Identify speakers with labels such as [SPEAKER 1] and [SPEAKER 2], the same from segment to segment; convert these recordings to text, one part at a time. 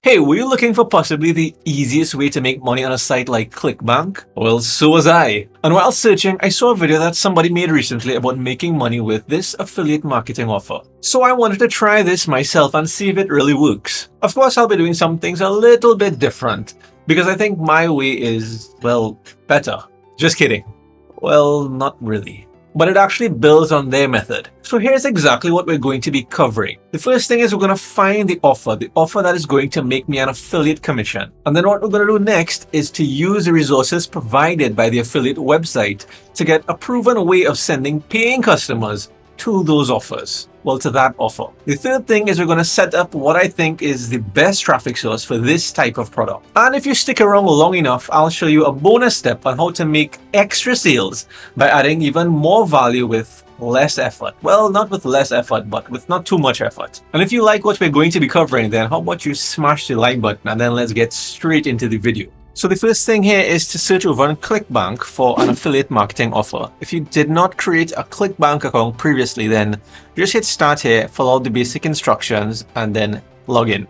[SPEAKER 1] Hey, were you looking for possibly the easiest way to make money on a site like Clickbank? Well, so was I. And while searching, I saw a video that somebody made recently about making money with this affiliate marketing offer. So I wanted to try this myself and see if it really works. Of course, I'll be doing some things a little bit different because I think my way is, well, better. Just kidding. Well, not really. But it actually builds on their method. So here's exactly what we're going to be covering. The first thing is we're going to find the offer that is going to make me an affiliate commission. And then what we're going to do next is to use the resources provided by the affiliate website to get a proven way of sending paying customers to those offers. Well, to that offer. The third thing is we're going to set up what I think is the best traffic source for this type of product. And if you stick around long enough, I'll show you a bonus step on how to make extra sales by adding even more value with less effort. Well, not with less effort, but with not too much effort. And if you like what we're going to be covering, then how about you smash the like button and then let's get straight into the video. So the first thing here is to search over on Clickbank for an affiliate marketing offer. If you did not create a Clickbank account previously, then just hit start here, follow the basic instructions, and then log in.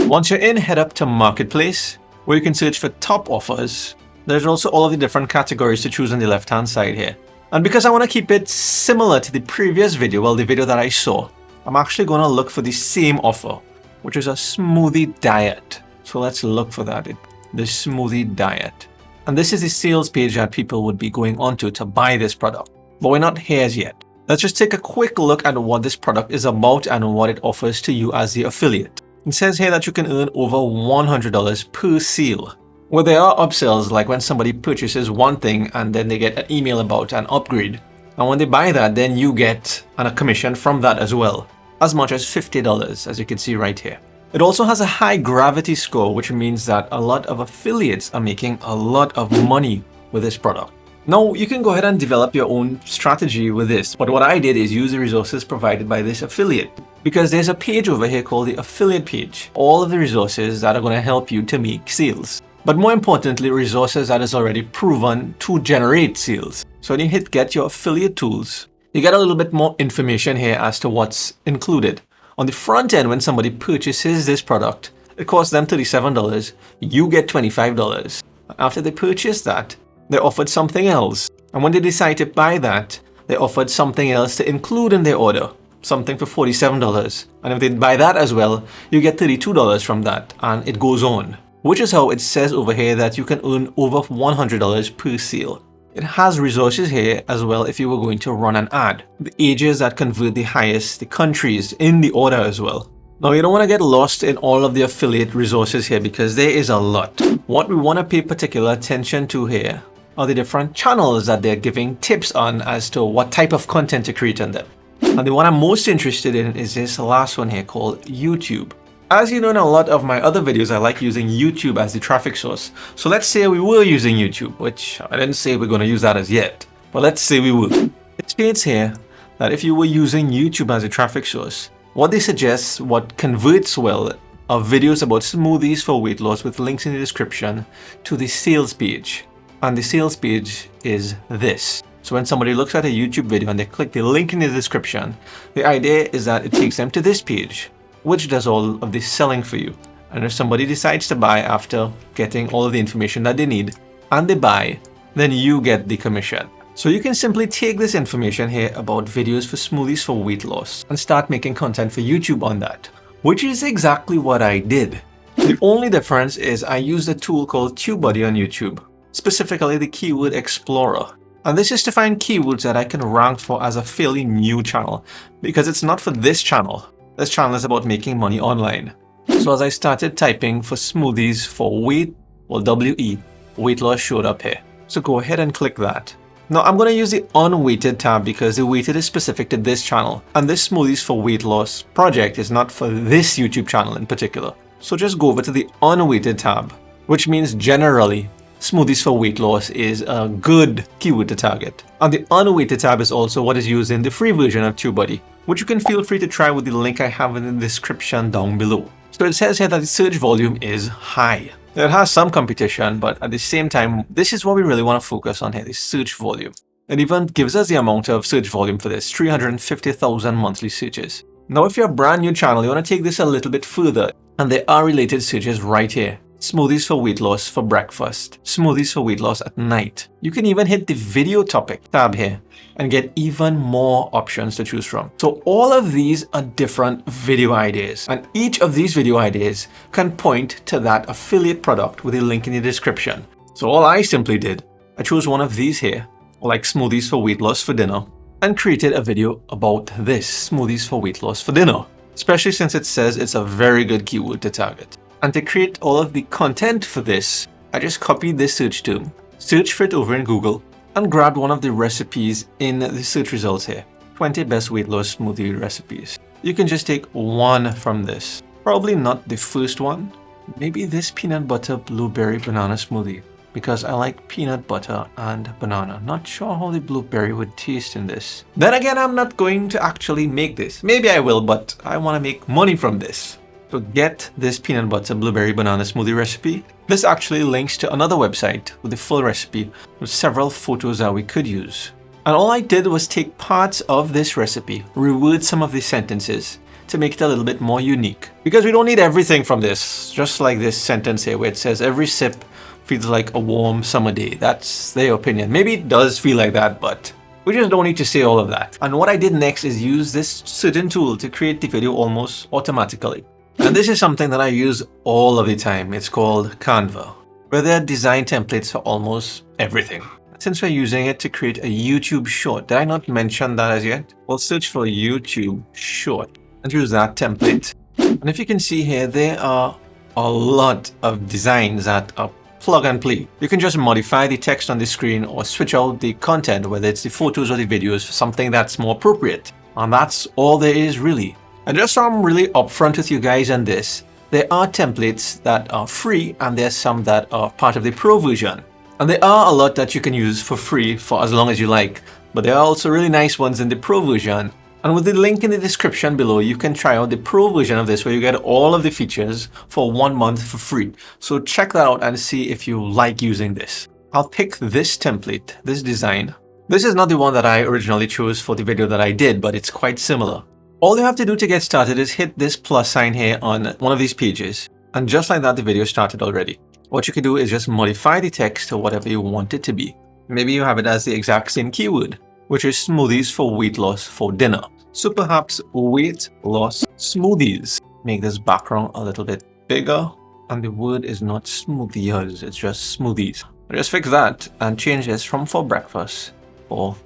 [SPEAKER 1] Once you're in, head up to Marketplace, where you can search for top offers. There's also all of the different categories to choose on the left-hand side here. And because I want to keep it similar to the previous video, well, the video that I saw, I'm actually going to look for the same offer, which is a smoothie diet. So let's look for that. The smoothie diet. And this is the sales page that people would be going onto to buy this product. But we're not here as yet. Let's just take a quick look at what this product is about and what it offers to you as the affiliate. It says here that you can earn over $100 per sale. Well, there are upsells, like when somebody purchases one thing and then they get an email about an upgrade. And when they buy that, then you get a commission from that as well. As much as $50, as you can see right here. It also has a high gravity score, which means that a lot of affiliates are making a lot of money with this product. Now, you can go ahead and develop your own strategy with this, but what I did is use the resources provided by this affiliate, because there's a page over here called the affiliate page. All of the resources that are going to help you to make sales. But more importantly, resources that is already proven to generate sales. So when you hit get your affiliate tools, you get a little bit more information here as to what's included. On the front end, when somebody purchases this product, it costs them $37, you get $25. After they purchase that, they're offered something else. And when they decide to buy that, they're offered something else to include in their order, something for $47. And if they buy that as well, you get $32 from that, and it goes on. Which is how it says over here that you can earn over $100 per sale. It has resources here as well if you were going to run an ad. The ages that convert the highest, the countries in the order as well. Now, you don't want to get lost in all of the affiliate resources here because there is a lot. What we want to pay particular attention to here are the different channels that they're giving tips on as to what type of content to create on them. And the one I'm most interested in is this last one here called YouTube. As you know, in a lot of my other videos, I like using YouTube as the traffic source. So let's say we were using YouTube, which I didn't say we're going to use that as yet, but let's say we would. It states here that if you were using YouTube as a traffic source, what they suggest, what converts well, are videos about smoothies for weight loss with links in the description to the sales page. And the sales page is this. So when somebody looks at a YouTube video and they click the link in the description, the idea is that it takes them to this page, which does all of the selling for you. And if somebody decides to buy after getting all of the information that they need, and they buy, then you get the commission. So you can simply take this information here about videos for smoothies for weight loss and start making content for YouTube on that, which is exactly what I did. The only difference is I used a tool called TubeBuddy on YouTube, specifically the Keyword Explorer. And this is to find keywords that I can rank for as a fairly new channel, because it's not for this channel. This channel is about making money online. So as I started typing for smoothies for weight, well, WE, weight loss showed up here. So go ahead and click that. Now I'm going to use the unweighted tab because the weighted is specific to this channel. And this smoothies for weight loss project is not for this YouTube channel in particular. So just go over to the unweighted tab, which means generally smoothies for weight loss is a good keyword to target. And the unweighted tab is also what is used in the free version of TubeBuddy, which you can feel free to try with the link I have in the description down below. So it says here that the search volume is high. It has some competition, but at the same time, this is what we really want to focus on here, the search volume. It even gives us the amount of search volume for this, 350,000 monthly searches. Now, if you're a brand new channel, you want to take this a little bit further, and there are related searches right here. Smoothies for weight loss for breakfast, smoothies for weight loss at night. You can even hit the video topic tab here and get even more options to choose from. So all of these are different video ideas, and each of these video ideas can point to that affiliate product with a link in the description. So all I simply did, I chose one of these here, like smoothies for weight loss for dinner, and created a video about this, smoothies for weight loss for dinner, especially since it says it's a very good keyword to target. And to create all of the content for this, I just copied this search term, searched for it over in Google, and grabbed one of the recipes in the search results here. 20 best weight loss smoothie recipes. You can just take one from this. Probably not the first one. Maybe this peanut butter blueberry banana smoothie, because I like peanut butter and banana. Not sure how the blueberry would taste in this. Then again, I'm not going to actually make this. Maybe I will, but I want to make money from this. So get this peanut butter blueberry banana smoothie recipe. This actually links to another website with the full recipe with several photos that we could use. And all I did was take parts of this recipe, reword some of the sentences to make it a little bit more unique. Because we don't need everything from this, just like this sentence here where it says every sip feels like a warm summer day. That's their opinion. Maybe it does feel like that, but we just don't need to say all of that. And what I did next is use this certain tool to create the video almost automatically. And this is something that I use all of the time. It's called Canva, where there are design templates for almost everything. Since we're using it to create a YouTube short, did I not mention that as yet? We'll search for YouTube short and use that template. And if you can see here, there are a lot of designs that are plug and play. You can just modify the text on the screen or switch out the content, whether it's the photos or the videos, for something that's more appropriate. And that's all there is really. And just so I'm really upfront with you guys on this, there are templates that are free and there's some that are part of the pro version. And there are a lot that you can use for free for as long as you like, but there are also really nice ones in the pro version. And with the link in the description below, you can try out the pro version of this where you get all of the features for 1 month for free. So check that out and see if you like using this. I'll pick this template, this design. This is not the one that I originally chose for the video that I did, but it's quite similar. All you have to do to get started is hit this plus sign here on one of these pages. And just like that, the video started already. What you can do is just modify the text to whatever you want it to be. Maybe you have it as the exact same keyword, which is smoothies for weight loss for dinner. So perhaps weight loss smoothies. Make this background a little bit bigger. And the word is not smoothies, it's just smoothies. Just fix that and change this from for breakfast for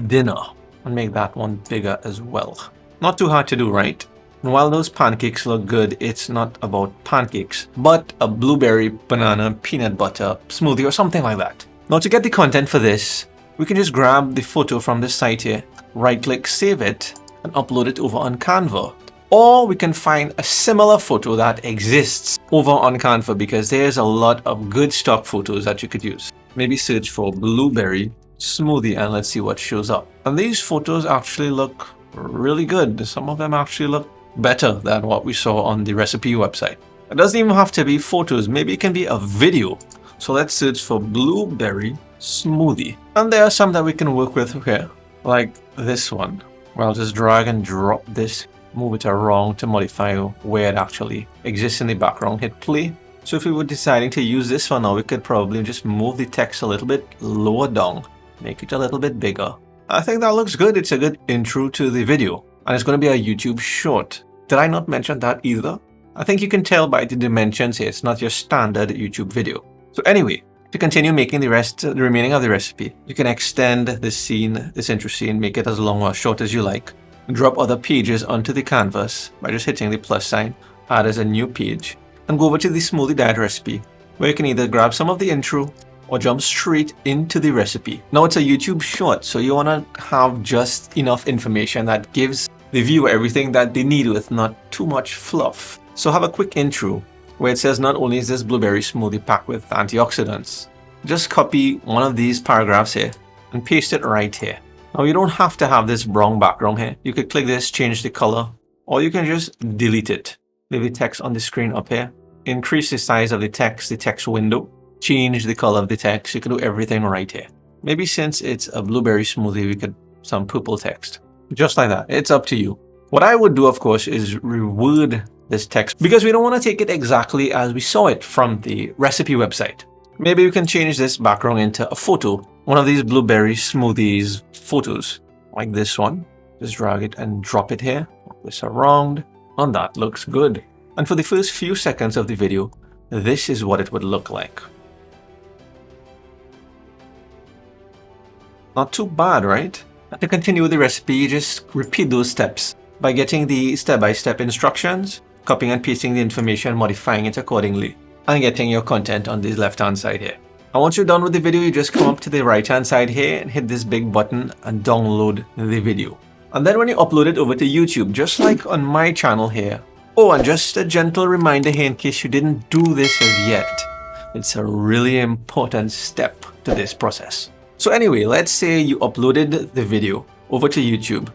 [SPEAKER 1] dinner. And make that one bigger as well. Not too hard to do, right? And while those pancakes look good, it's not about pancakes, but a blueberry, banana, peanut butter smoothie or something like that. Now to get the content for this, we can just grab the photo from this site here, right-click, save it, and upload it over on Canva. Or we can find a similar photo that exists over on Canva because there's a lot of good stock photos that you could use. Maybe search for blueberry smoothie and let's see what shows up. And these photos actually look really good. Some of them actually look better than what we saw on the recipe website. It doesn't even have to be photos. Maybe it can be a video. So let's search for blueberry smoothie. And there are some that we can work with here, like this one. Well, I'll just drag and drop this, move it around to modify where it actually exists in the background. Hit play. So if we were deciding to use this one now, we could probably just move the text a little bit lower down, make it a little bit bigger. I think that looks good. It's a good intro to the video. And it's going to be a YouTube short. Did I not mention that either? I think you can tell by the dimensions here. It's not your standard YouTube video. So anyway, to continue making the remaining of the recipe, you can extend this scene, this intro scene, make it as long or short as you like. Drop other pages onto the canvas by just hitting the plus sign, add as a new page, and go over to the smoothie diet recipe, where you can either grab some of the intro or jump straight into the recipe. Now it's a YouTube short, so you want to have just enough information that gives the viewer everything that they need with not too much fluff. So have a quick intro where it says not only is this blueberry smoothie packed with antioxidants, just copy one of these paragraphs here and paste it right here. Now you don't have to have this brown background here. You could click this, change the color, or you can just delete it. Leave the text on the screen up here. Increase the size of the text window. Change the color of the text. You can do everything right here. Maybe since it's a blueberry smoothie, we could some purple text. Just like that. It's up to you. What I would do, of course, is reword this text because we don't want to take it exactly as we saw it from the recipe website. Maybe we can change this background into a photo, one of these blueberry smoothies photos, like this one. Just drag it and drop it here, walk this around, and that looks good. And for the first few seconds of the video, this is what it would look like. Not too bad, right? And to continue with the recipe, you just repeat those steps by getting the step-by-step instructions, copying and pasting the information, modifying it accordingly, and getting your content on the left-hand side here. And once you're done with the video, you just come up to the right-hand side here and hit this big button and download the video. And then when you upload it over to YouTube, just like on my channel here. Oh, and just a gentle reminder here in case you didn't do this as yet. It's a really important step to this process. So anyway, let's say you uploaded the video over to YouTube.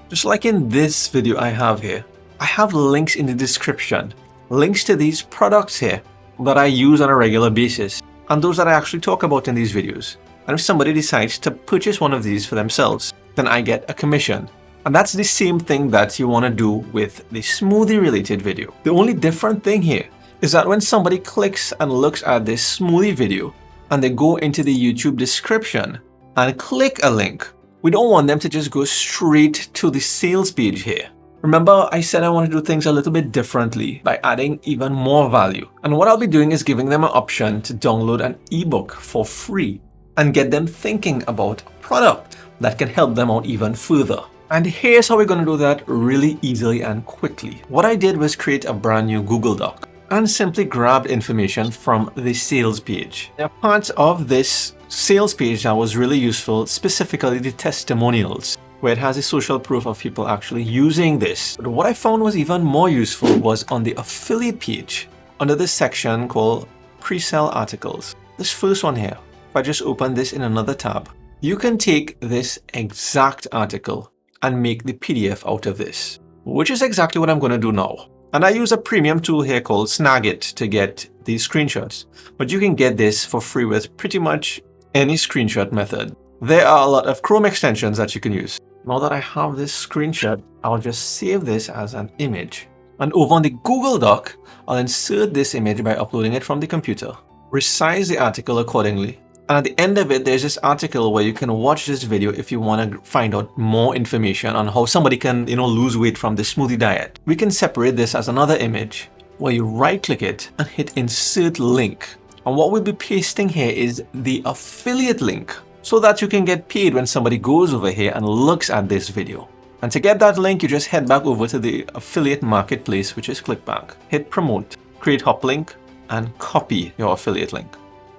[SPEAKER 1] Just like in this video I have here, I have links in the description, links to these products here that I use on a regular basis, and those that I actually talk about in these videos. And if somebody decides to purchase one of these for themselves, then I get a commission. And that's the same thing that you want to do with the smoothie related video. The only different thing here is that when somebody clicks and looks at this smoothie video and they go into the YouTube description and click a link, we don't want them to just go straight to the sales page here. Remember, I said I want to do things a little bit differently by adding even more value. And what I'll be doing is giving them an option to download an ebook for free and get them thinking about a product that can help them out even further. And here's how we're going to do that really easily and quickly. What I did was create a brand new Google Doc and simply grabbed information from the sales page. Now, part of this sales page that was really useful, specifically the testimonials, where it has a social proof of people actually using this. But what I found was even more useful was on the affiliate page under this section called pre-sale articles. This first one here, if I just open this in another tab, you can take this exact article and make the PDF out of this, which is exactly what I'm going to do now. And I use a premium tool here called Snagit to get these screenshots, but you can get this for free with pretty much any screenshot method. There are a lot of Chrome extensions that you can use. Now that I have this screenshot, I'll just save this as an image. And over on the Google Doc, I'll insert this image by uploading it from the computer, resize the article accordingly, and at the end of it, there's this article where you can watch this video if you want to find out more information on how somebody can, lose weight from the smoothie diet. We can separate this as another image where you right-click it and hit Insert Link. And what we'll be pasting here is the affiliate link so that you can get paid when somebody goes over here and looks at this video. And to get that link, you just head back over to the affiliate marketplace, which is Clickbank. Hit Promote, create Hop Link, and copy your affiliate link.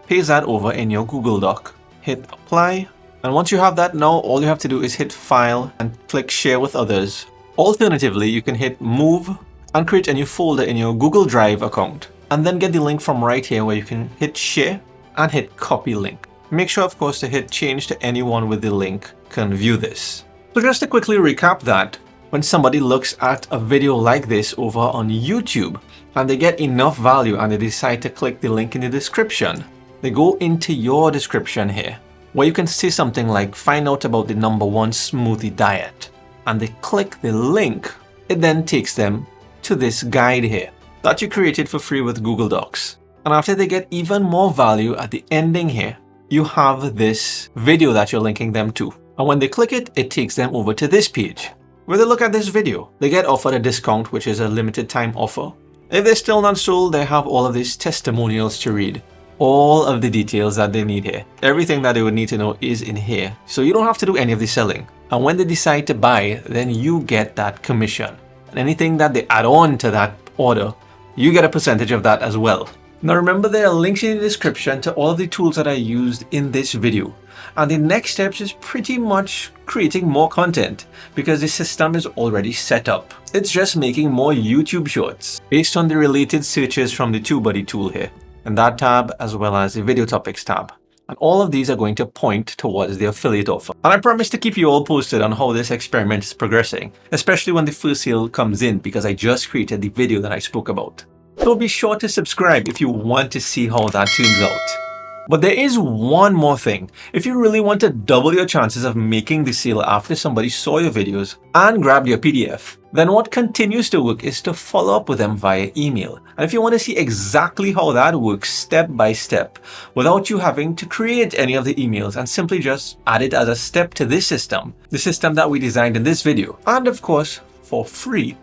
[SPEAKER 1] Paste that over in your Google Doc, hit Apply, and once you have that, now all you have to do is hit File and click Share with Others. Alternatively, you can hit Move and create a new folder in your Google Drive account, and then get the link from right here where you can hit Share and hit Copy Link. Make sure, of course, to hit Change to anyone with the link can view this. So just to quickly recap that, when somebody looks at a video like this over on YouTube and they get enough value and they decide to click the link in the description, they go into your description here, where you can say something like find out about the #1 smoothie diet, and they click the link. It then takes them to this guide here that you created for free with Google Docs. And after they get even more value at the ending here, you have this video that you're linking them to. And when they click it, it takes them over to this page where they look at this video. They get offered a discount, which is a limited time offer. If they're still not sold, they have all of these testimonials to read. All of the details that they need here. Everything that they would need to know is in here. So you don't have to do any of the selling. And when they decide to buy, then you get that commission. And anything that they add on to that order, you get a percentage of that as well. Now remember, there are links in the description to all of the tools that I used in this video. And the next steps is pretty much creating more content because the system is already set up. It's just making more YouTube shorts based on the related searches from the TubeBuddy tool here. And that tab, as well as the video topics tab. And all of these are going to point towards the affiliate offer. And I promise to keep you all posted on how this experiment is progressing, especially when the first sale comes in, because I just created the video that I spoke about. So be sure to subscribe if you want to see how that turns out. But there is one more thing. If you really want to double your chances of making the sale after somebody saw your videos and grabbed your PDF, then what continues to work is to follow up with them via email. And if you want to see exactly how that works step by step, without you having to create any of the emails and simply just add it as a step to this system, the system that we designed in this video, and of course, for free,